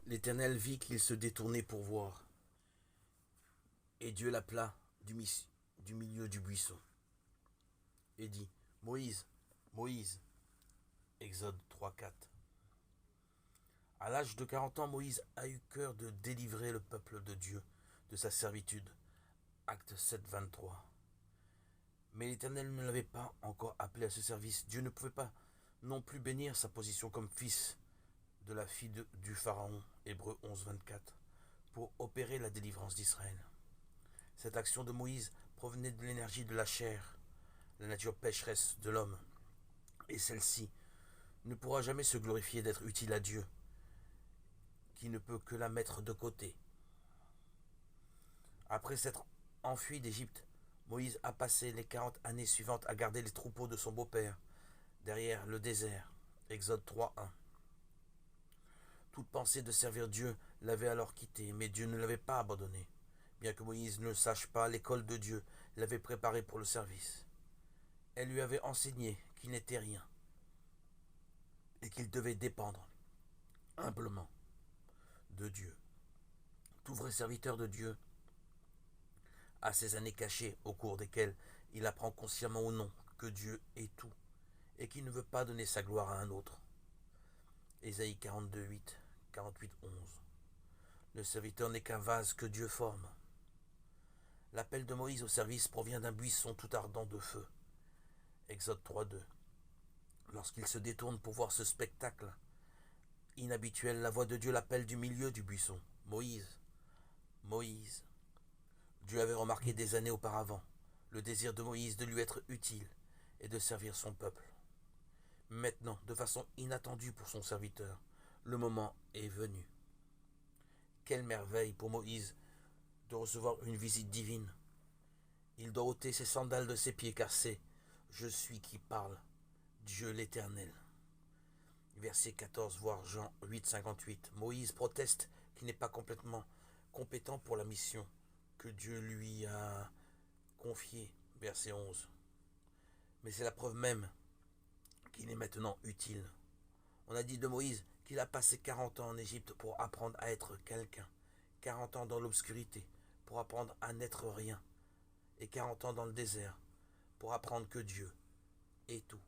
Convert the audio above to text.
L'Éternel vit qu'il se détournait pour voir, et Dieu l'appela du milieu du buisson, et dit, Moïse, Moïse, Exode 3:4. À l'âge de 40 ans, Moïse a eu cœur de délivrer le peuple de Dieu de sa servitude. Acte 7:23. Mais l'Éternel ne l'avait pas encore appelé à ce service. Dieu ne pouvait pas non plus bénir sa position comme fils de la fille du Pharaon, Hébreux 11:24, pour opérer la délivrance d'Israël. Cette action de Moïse provenait de l'énergie de la chair, la nature pécheresse de l'homme, et celle-ci ne pourra jamais se glorifier d'être utile à Dieu, qui ne peut que la mettre de côté. Après s'être enfui d'Égypte, Moïse a passé les 40 années suivantes à garder les troupeaux de son beau-père, derrière le désert. Exode 3:1. Toute pensée de servir Dieu l'avait alors quitté, mais Dieu ne l'avait pas abandonné. Bien que Moïse ne le sache pas, l'école de Dieu l'avait préparé pour le service. Elle lui avait enseigné qu'il n'était rien et qu'il devait dépendre humblement de Dieu. Tout vrai serviteur de Dieu a ses années cachées au cours desquelles il apprend consciemment ou non que Dieu est tout et qu'il ne veut pas donner sa gloire à un autre. Ésaïe 42:8, 48:11. Le serviteur n'est qu'un vase que Dieu forme. L'appel de Moïse au service provient d'un buisson tout ardent de feu. Exode 3:2. Lorsqu'il se détourne pour voir ce spectacle inhabituel, la voix de Dieu l'appelle du milieu du buisson. Moïse, Moïse. Dieu avait remarqué des années auparavant le désir de Moïse de lui être utile et de servir son peuple. Maintenant, de façon inattendue pour son serviteur, le moment est venu. Quelle merveille pour Moïse de recevoir une visite divine. Il doit ôter ses sandales de ses pieds car c'est « Je suis qui parle, Dieu l'Éternel ». Verset 14, voire Jean 8:58. Moïse proteste qu'il n'est pas complètement compétent pour la mission que Dieu lui a confiée. Verset 11. Mais c'est la preuve même qu'il est maintenant utile. On a dit de Moïse qu'il a passé 40 ans en Égypte pour apprendre à être quelqu'un, 40 ans dans l'obscurité pour apprendre à n'être rien, et 40 ans dans le désert pour apprendre que Dieu est tout.